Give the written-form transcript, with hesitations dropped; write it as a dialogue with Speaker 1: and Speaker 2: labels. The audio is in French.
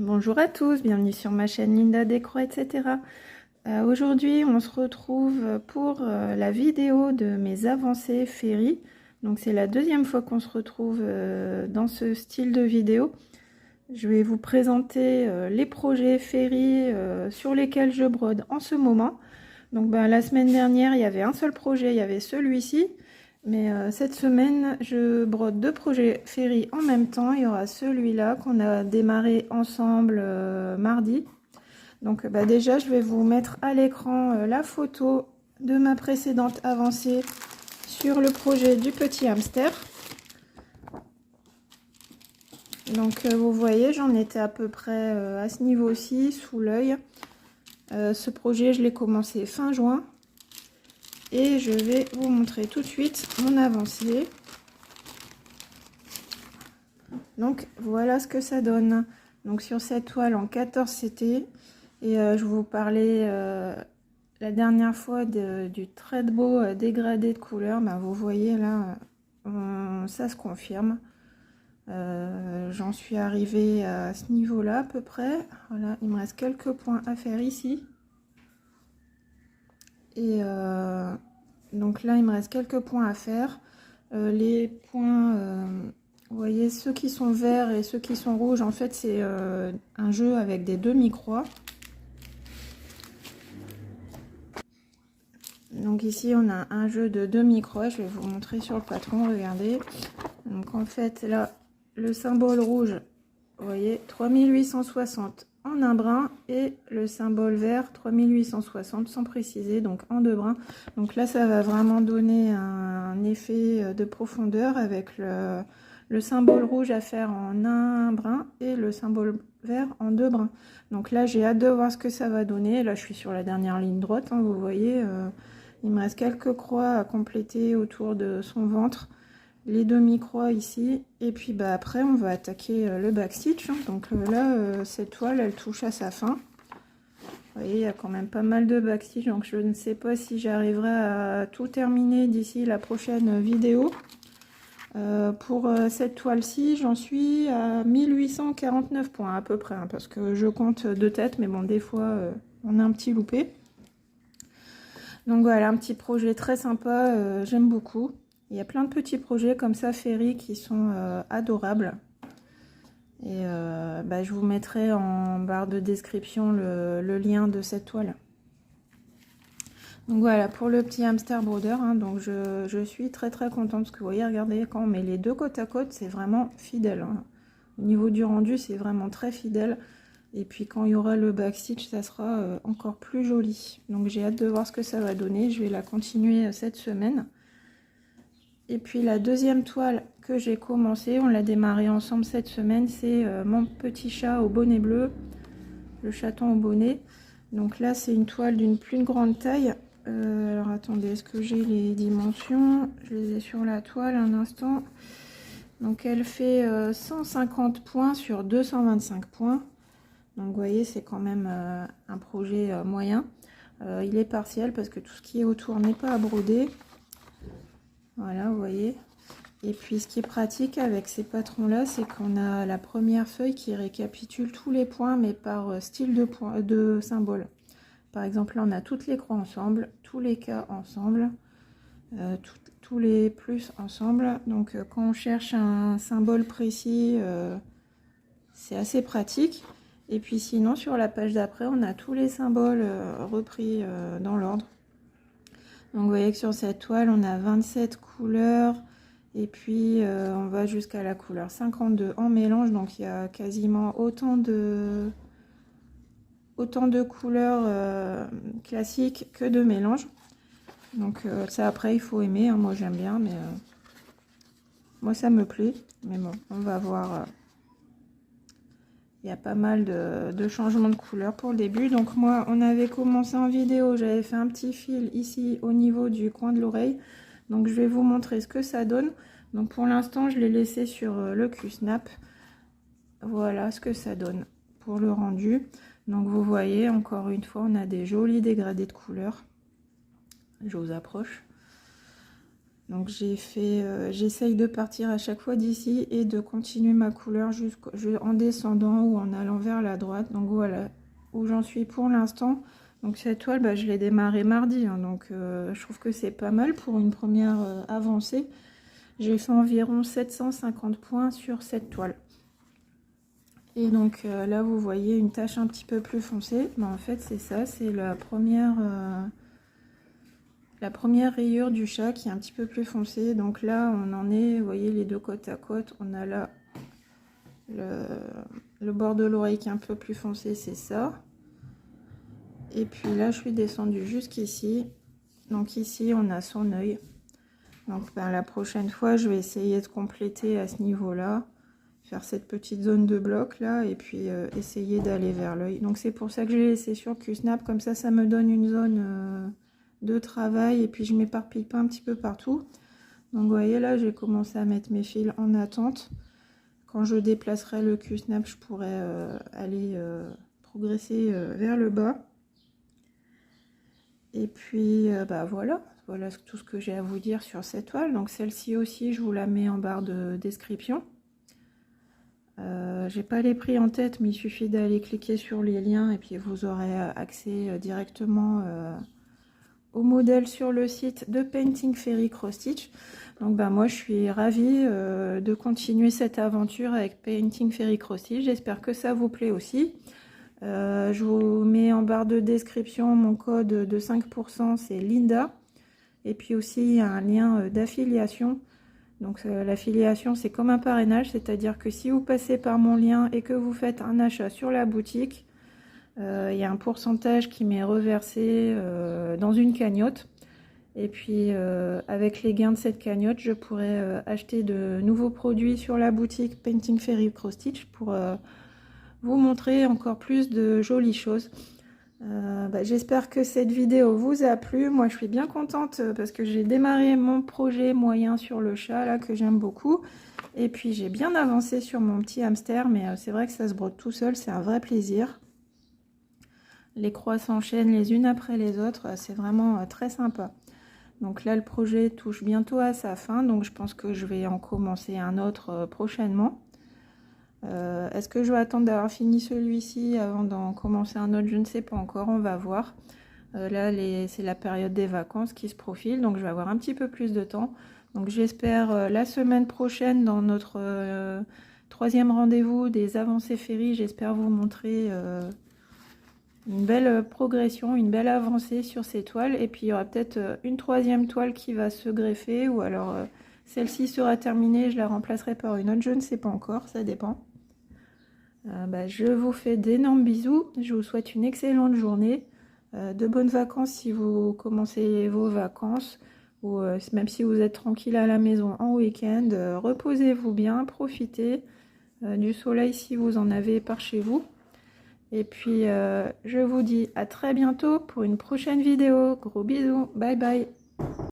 Speaker 1: Bonjour à tous, bienvenue sur ma chaîne Linda Décro, etc. Aujourd'hui, on se retrouve pour la vidéo de mes avancées Ferry. Donc c'est la deuxième fois qu'on se retrouve dans ce style de vidéo. Je vais vous présenter les projets Ferry sur lesquels je brode en ce moment. Donc la semaine dernière, il y avait un seul projet, il y avait celui-ci. Mais cette semaine, je brode deux projets Ferry en même temps. Il y aura celui-là qu'on a démarré ensemble mardi. Donc déjà, je vais vous mettre à l'écran la photo de ma précédente avancée sur le projet du petit hamster. Donc vous voyez, j'en étais à peu près à ce niveau-ci, sous l'œil. Ce projet, je l'ai commencé fin juin. Et je vais vous montrer tout de suite mon avancée. Donc voilà ce que ça donne. Donc sur cette toile en 14 CT. Et je vous parlais la dernière fois du très beau dégradé de couleur. Vous voyez là, ça se confirme. J'en suis arrivée à ce niveau-là à peu près. Voilà, il me reste quelques points à faire ici. Et donc là, il me reste quelques points à faire. Les points, vous voyez, ceux qui sont verts et ceux qui sont rouges, en fait, c'est un jeu avec des demi-croix. Donc ici, on a un jeu de demi-croix. Je vais vous montrer sur le patron, regardez. Donc en fait, là, le symbole rouge, vous voyez, 3860 en un brin et le symbole vert 3860 sans préciser, donc en deux brins. Donc là, ça va vraiment donner un effet de profondeur avec le symbole rouge à faire en un brin et le symbole vert en deux brins. Donc là, j'ai hâte de voir ce que ça va donner. Là, je suis sur la dernière ligne droite, hein, vous voyez. Il me reste quelques croix à compléter autour de son ventre. Les demi-croix ici, et puis après on va attaquer le backstitch. Donc là cette toile elle touche à sa fin. Vous voyez, il y a quand même pas mal de backstitch, donc je ne sais pas si j'arriverai à tout terminer d'ici la prochaine vidéo. Pour cette toile-ci, j'en suis à 1849 points à peu près, hein, parce que je compte de tête, mais bon, des fois on a un petit loupé. Donc voilà, un petit projet très sympa, j'aime beaucoup. Il y a plein de petits projets comme ça, Ferry, qui sont adorables. Et je vous mettrai en barre de description le lien de cette toile. Donc voilà, pour le petit hamster broder, hein, donc je suis très contente. Parce que vous voyez, regardez, quand on met les deux côte à côte, c'est vraiment fidèle. Hein. Au niveau du rendu, c'est vraiment très fidèle. Et puis quand il y aura le backstitch, ça sera encore plus joli. Donc j'ai hâte de voir ce que ça va donner. Je vais la continuer cette semaine. Et puis la deuxième toile que j'ai commencé, on l'a démarré ensemble cette semaine, c'est mon petit chat au bonnet bleu, le chaton au bonnet. Donc là c'est une toile d'une plus grande taille. Alors attendez, est-ce que j'ai les dimensions? Je les ai sur la toile un instant. Donc elle fait 150 points sur 225 points. Donc vous voyez, c'est quand même un projet moyen. Il est partiel parce que tout ce qui est autour n'est pas à broder. Voilà, vous voyez. Et puis ce qui est pratique avec ces patrons là, c'est qu'on a la première feuille qui récapitule tous les points, mais par style de symbole. Par exemple, là on a toutes les croix ensemble, tous les cas ensemble, tous les plus ensemble. Donc quand on cherche un symbole précis, c'est assez pratique. Et puis sinon sur la page d'après, on a tous les symboles repris dans l'ordre. Donc vous voyez que sur cette toile, on a 27 couleurs. Et puis on va jusqu'à la couleur 52 en mélange. Donc il y a quasiment autant de couleurs classiques que de mélange. Donc ça après il faut aimer. Hein. Moi j'aime bien, mais moi ça me plaît. Mais bon, on va voir. Il y a pas mal de changements de couleurs pour le début. Donc moi, on avait commencé en vidéo, j'avais fait un petit fil ici au niveau du coin de l'oreille. Donc je vais vous montrer ce que ça donne. Donc pour l'instant, je l'ai laissé sur le Q-Snap. Voilà ce que ça donne pour le rendu. Donc vous voyez, encore une fois, on a des jolis dégradés de couleurs. Je vous approche. Donc j'essaye de partir à chaque fois d'ici et de continuer ma couleur en descendant ou en allant vers la droite. Donc voilà où j'en suis pour l'instant. Donc cette toile, bah, je l'ai démarrée mardi, hein, donc je trouve que c'est pas mal pour une première avancée. J'ai fait environ 750 points sur cette toile. Et donc là vous voyez une tache un petit peu plus foncée. Mais en fait c'est ça, c'est la première rayure du chat qui est un petit peu plus foncée. Donc là on en est, vous voyez les deux côte à côte. On a là le bord de l'oreille qui est un peu plus foncé, c'est ça. Et puis là je suis descendue jusqu'ici. Donc ici on a son œil. Donc ben, la prochaine fois je vais essayer de compléter à ce niveau là, faire cette petite zone de bloc là et puis essayer d'aller vers l'œil. Donc c'est pour ça que je l'ai laissé sur Q-Snap, comme ça me donne une zone de travail et puis je m'éparpille pas un petit peu partout. Donc vous voyez là j'ai commencé à mettre mes fils en attente. Quand je déplacerai le Q-Snap je pourrais aller progresser vers le bas. Et puis bah voilà tout ce que j'ai à vous dire sur cette toile. Donc celle-ci aussi je vous la mets en barre de description. J'ai pas les prix en tête, mais il suffit d'aller cliquer sur les liens et puis vous aurez accès directement au modèle sur le site de Painting Fairy Cross Stitch. Donc bah moi je suis ravie de continuer cette aventure avec Painting Fairy Cross Stitch. J'espère que ça vous plaît aussi. Je vous mets en barre de description mon code de 5%, c'est Linda. Et puis aussi il y a un lien d'affiliation. Donc l'affiliation c'est comme un parrainage, c'est-à-dire que si vous passez par mon lien et que vous faites un achat sur la boutique, il y a un pourcentage qui m'est reversé dans une cagnotte. Et puis avec les gains de cette cagnotte, je pourrais acheter de nouveaux produits sur la boutique Painting Fairy Cross Stitch pour vous montrer encore plus de jolies choses. J'espère que cette vidéo vous a plu. Moi je suis bien contente parce que j'ai démarré mon projet moyen sur le chat là que j'aime beaucoup. Et puis j'ai bien avancé sur mon petit hamster, mais c'est vrai que ça se brode tout seul, c'est un vrai plaisir. Les croix s'enchaînent les unes après les autres, c'est vraiment très sympa. Donc là le projet touche bientôt à sa fin, donc je pense que je vais en commencer un autre prochainement. Est-ce que je vais attendre d'avoir fini celui-ci avant d'en commencer un autre? Je ne sais pas encore, on va voir. Là c'est la période des vacances qui se profile, donc je vais avoir un petit peu plus de temps. Donc j'espère la semaine prochaine dans notre troisième rendez-vous des avancées Fairy, j'espère vous montrer une belle progression, une belle avancée sur ces toiles. Et puis il y aura peut-être une troisième toile qui va se greffer, ou alors celle-ci sera terminée, je la remplacerai par une autre, je ne sais pas encore, ça dépend. Je vous fais d'énormes bisous, je vous souhaite une excellente journée, de bonnes vacances si vous commencez vos vacances, ou même si vous êtes tranquille à la maison en week-end, reposez-vous bien, profitez du soleil si vous en avez par chez vous. Et puis je vous dis à très bientôt pour une prochaine vidéo, gros bisous, bye bye.